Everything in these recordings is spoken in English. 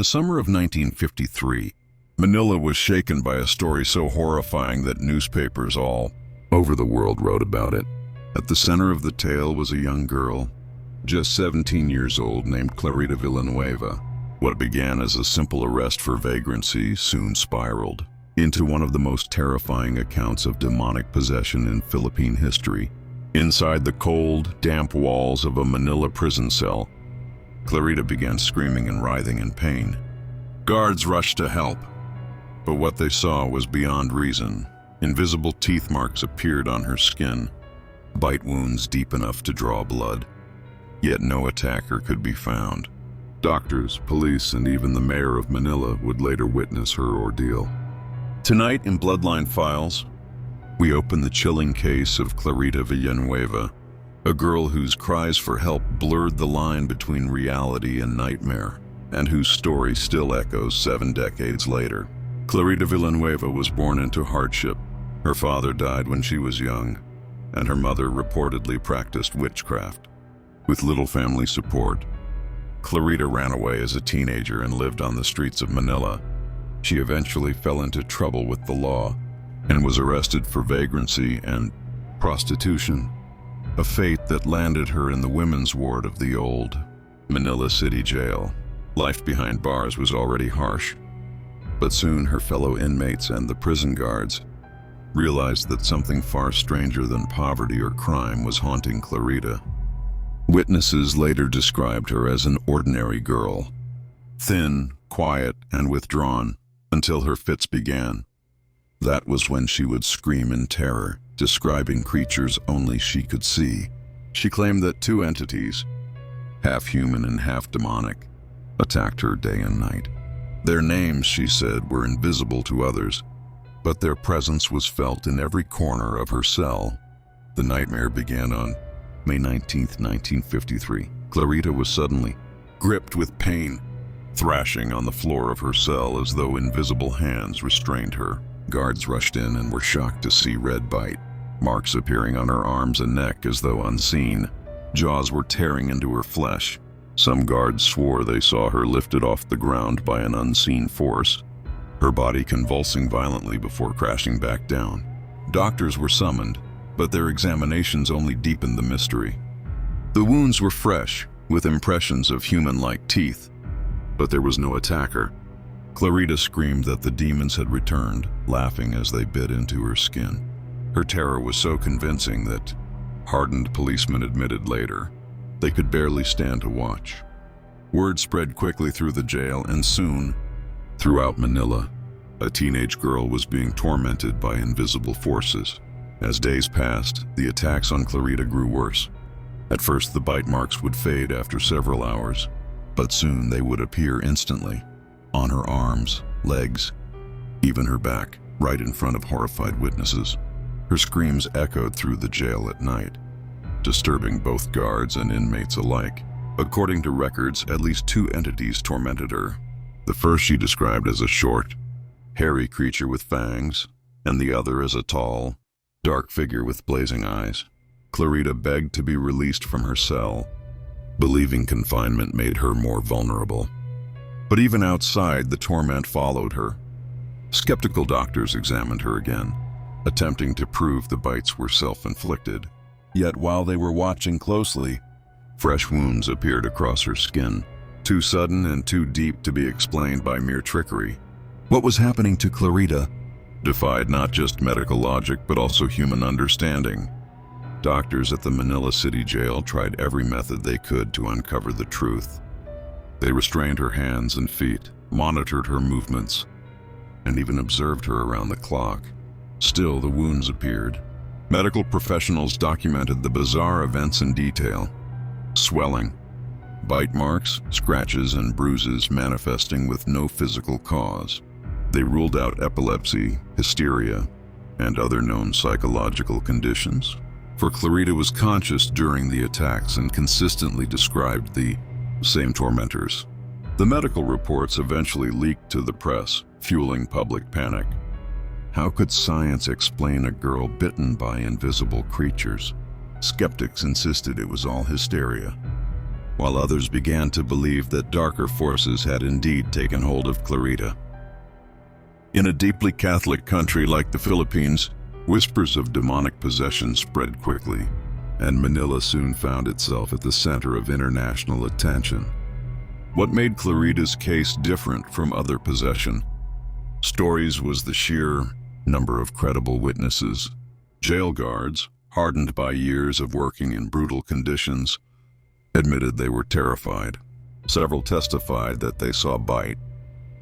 the summer of 1953, Manila was shaken by a story so horrifying that newspapers all over the world wrote about it. At the center of the tale was a young girl, just 17 years old, named Clarita Villanueva. What began as a simple arrest for vagrancy soon spiraled into one of the most terrifying accounts of demonic possession in Philippine history. Inside the cold, damp walls of a Manila prison cell, Clarita began screaming and writhing in pain. Guards rushed to help, but what they saw was beyond reason. Invisible teeth marks appeared on her skin, bite wounds deep enough to draw blood. Yet no attacker could be found. Doctors, police, and even the mayor of Manila would later witness her ordeal. Tonight in Bloodline Files, we open the chilling case of Clarita Villanueva, a girl whose cries for help blurred the line between reality and nightmare, and whose story still echoes 7 decades later. Clarita Villanueva was born into hardship. Her father died when she was young, and her mother reportedly practiced witchcraft. With little family support, Clarita ran away as a teenager and lived on the streets of Manila. She eventually fell into trouble with the law and was arrested for vagrancy and prostitution, a fate that landed her in the women's ward of the old Manila City Jail. Life behind bars was already harsh, but soon her fellow inmates and the prison guards realized that something far stranger than poverty or crime was haunting Clarita. Witnesses later described her as an ordinary girl, thin, quiet, and withdrawn, until her fits began. That was when she would scream in terror, describing creatures only she could see. She claimed that 2 entities, half human and half demonic, attacked her day and night. Their names, she said, were invisible to others, but their presence was felt in every corner of her cell. The nightmare began on May 19, 1953. Clarita was suddenly gripped with pain, thrashing on the floor of her cell as though invisible hands restrained her. Guards rushed in and were shocked to see red bite marks appearing on her arms and neck as though unseen. Jaws were tearing into her flesh. Some guards swore they saw her lifted off the ground by an unseen force, her body convulsing violently before crashing back down. Doctors were summoned, but their examinations only deepened the mystery. The wounds were fresh, with impressions of human-like teeth, but there was no attacker. Clarita screamed that the demons had returned, laughing as they bit into her skin. Her terror was so convincing that hardened policemen admitted later they could barely stand to watch. Word spread quickly through the jail, and soon, throughout Manila, a teenage girl was being tormented by invisible forces. As days passed, the attacks on Clarita grew worse. At first, the bite marks would fade after several hours, but soon they would appear instantly, on her arms, legs, even her back, right in front of horrified witnesses. Her screams echoed through the jail at night, disturbing both guards and inmates alike. According to records, at least 2 entities tormented her. The first she described as a short, hairy creature with fangs, and the other as a tall, dark figure with blazing eyes. Clarita begged to be released from her cell, believing confinement made her more vulnerable. But even outside, the torment followed her. Skeptical doctors examined her again, attempting to prove the bites were self-inflicted. Yet while they were watching closely, fresh wounds appeared across her skin, too sudden and too deep to be explained by mere trickery. What was happening to Clarita defied not just medical logic but also human understanding. Doctors at the Manila City Jail tried every method they could to uncover the truth. They restrained her hands and feet, monitored her movements, and even observed her around the clock. Still, the wounds appeared. Medical professionals documented the bizarre events in detail: swelling, bite marks, scratches, and bruises manifesting with no physical cause. They ruled out epilepsy, hysteria, and other known psychological conditions. For Clarita was conscious during the attacks and consistently described the same tormentors. The medical reports eventually leaked to the press, fueling public panic. How could science explain a girl bitten by invisible creatures? Skeptics insisted it was all hysteria. while others began to believe that darker forces had indeed taken hold of Clarita. In a deeply Catholic country like the Philippines, whispers of demonic possession spread quickly, and Manila soon found itself at the center of international attention. What made Clarita's case different from other possession stories was the sheer number of credible witnesses. Jail guards, hardened by years of working in brutal conditions, admitted they were terrified. Several testified that they saw bite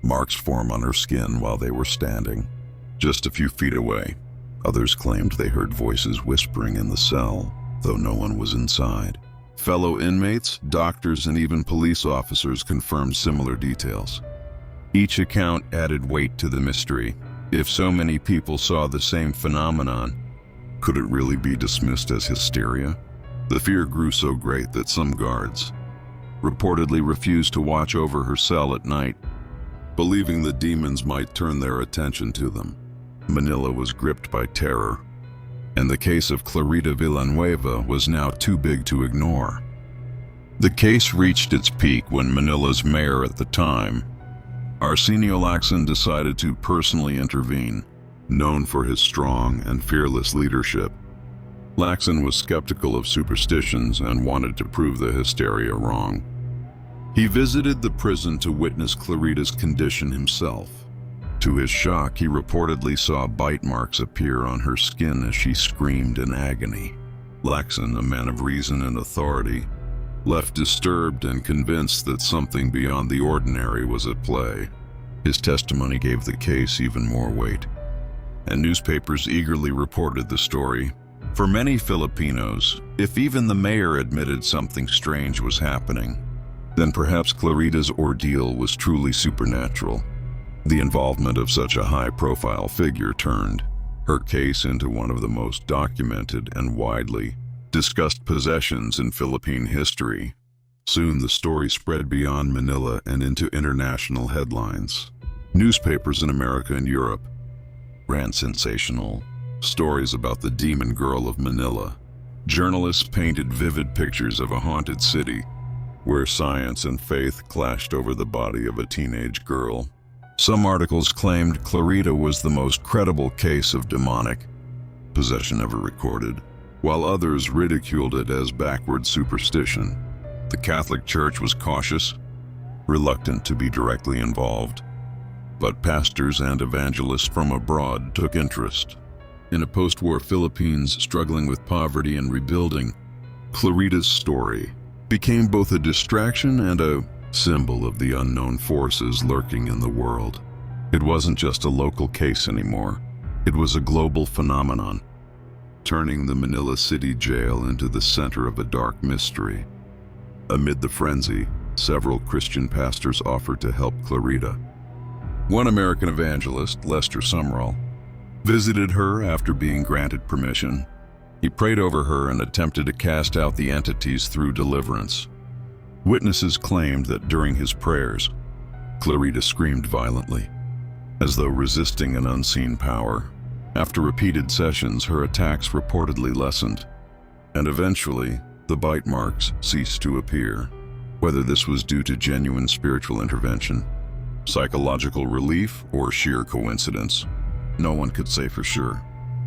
marks form on her skin while they were standing just a few feet away. Others claimed they heard voices whispering in the cell, though no one was inside. Fellow inmates, doctors, and even police officers confirmed similar details. Each account added weight to the mystery. If so many people saw the same phenomenon, could it really be dismissed as hysteria? The fear grew so great that some guards reportedly refused to watch over her cell at night, believing the demons might turn their attention to them. Manila was gripped by terror, and the case of Clarita Villanueva was now too big to ignore. The case reached its peak when Manila's mayor at the time, Arsenio Lacson, decided to personally intervene. Known for his strong and fearless leadership, Lacson was skeptical of superstitions and wanted to prove the hysteria wrong. He visited the prison to witness Clarita's condition himself. To his shock, he reportedly saw bite marks appear on her skin as she screamed in agony. Lacson, a man of reason and authority, left disturbed and convinced that something beyond the ordinary was at play. His testimony gave the case even more weight, and newspapers eagerly reported the story. For many Filipinos, if even the mayor admitted something strange was happening, then perhaps Clarita's ordeal was truly supernatural. The involvement of such a high-profile figure turned her case into one of the most documented and widely discussed possessions in Philippine history. Soon the story spread beyond Manila and into international headlines. Newspapers in America and Europe ran sensational stories about the demon Girl of Manila. Journalists painted vivid pictures of a haunted city where science and faith clashed over the body of a teenage girl. Some articles claimed Clarita was the most credible case of demonic possession ever recorded, while others ridiculed it as backward superstition. The Catholic Church was cautious, reluctant to be directly involved, but pastors and evangelists from abroad took interest. In a post-war Philippines struggling with poverty and rebuilding, Clarita's story became both a distraction and a symbol of the unknown forces lurking in the world. It wasn't just a local case anymore. It was a global phenomenon, turning the Manila City Jail into the center of a dark mystery. Amid the frenzy, several Christian pastors offered to help Clarita. One American evangelist, Lester Sumrall, visited her after being granted permission. He prayed over her and attempted to cast out the entities through deliverance. Witnesses claimed that during his prayers, Clarita screamed violently, as though resisting an unseen power. After repeated sessions, her attacks reportedly lessened, and eventually, the bite marks ceased to appear. Whether this was due to genuine spiritual intervention, psychological relief, or sheer coincidence, no one could say for sure.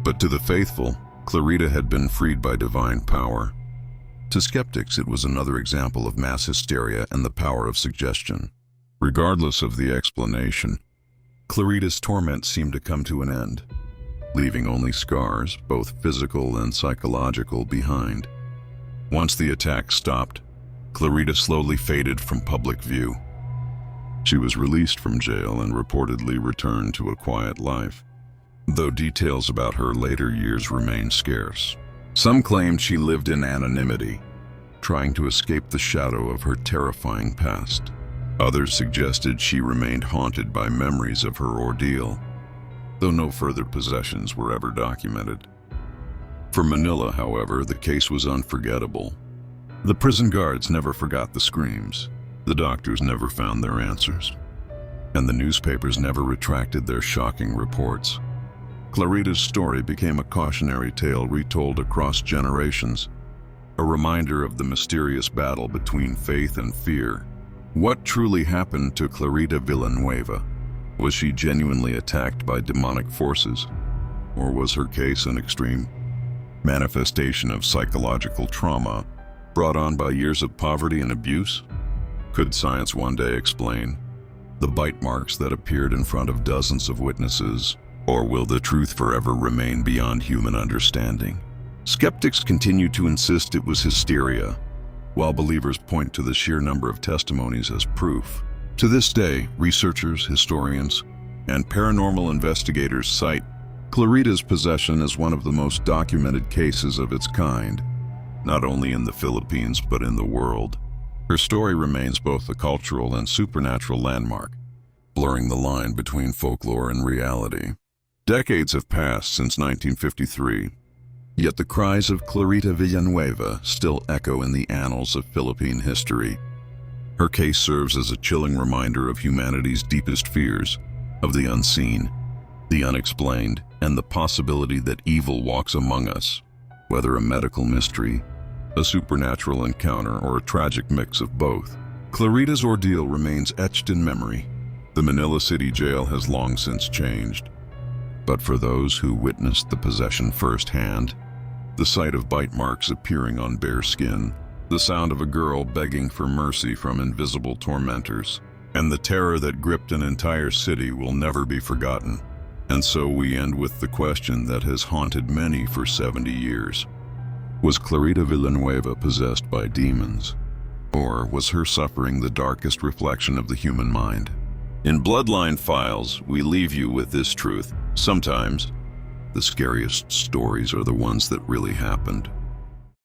But to the faithful, Clarita had been freed by divine power. To skeptics, it was another example of mass hysteria and the power of suggestion. Regardless of the explanation, Clarita's torment seemed to come to an end, leaving only scars, both physical and psychological, behind. Once the attack stopped, Clarita slowly faded from public view. She was released from jail and reportedly returned to a quiet life, though details about her later years remain scarce. Some claimed she lived in anonymity, trying to escape the shadow of her terrifying past. Others suggested she remained haunted by memories of her ordeal, though no further possessions were ever documented. For Manila, however, the case was unforgettable. The prison guards never forgot the screams, the doctors never found their answers, and the newspapers never retracted their shocking reports. Clarita's story became a cautionary tale retold across generations, a reminder of the mysterious battle between faith and fear. What truly happened to Clarita Villanueva? Was she genuinely attacked by demonic forces? Or was her case an extreme manifestation of psychological trauma brought on by years of poverty and abuse? Could science one day explain the bite marks that appeared in front of dozens of witnesses? Or will the truth forever remain beyond human understanding? Skeptics continue to insist it was hysteria, while believers point to the sheer number of testimonies as proof. To this day, researchers, historians, and paranormal investigators cite Clarita's possession as one of the most documented cases of its kind, not only in the Philippines but in the world. Her story remains both a cultural and supernatural landmark, blurring the line between folklore and reality. Decades have passed since 1953, yet the cries of Clarita Villanueva still echo in the annals of Philippine history. Her case serves as a chilling reminder of humanity's deepest fears, of the unseen, the unexplained, and the possibility that evil walks among us. Whether a medical mystery, a supernatural encounter, or a tragic mix of both, Clarita's ordeal remains etched in memory. The Manila City Jail has long since changed, but for those who witnessed the possession firsthand, the sight of bite marks appearing on bare skin, the sound of a girl begging for mercy from invisible tormentors, and the terror that gripped an entire city will never be forgotten. And so we end with the question that has haunted many for 70 years. Was Clarita Villanueva possessed by demons? Or was her suffering the darkest reflection of the human mind? In Bloodline Files, we leave you with this truth. Sometimes, the scariest stories are the ones that really happened.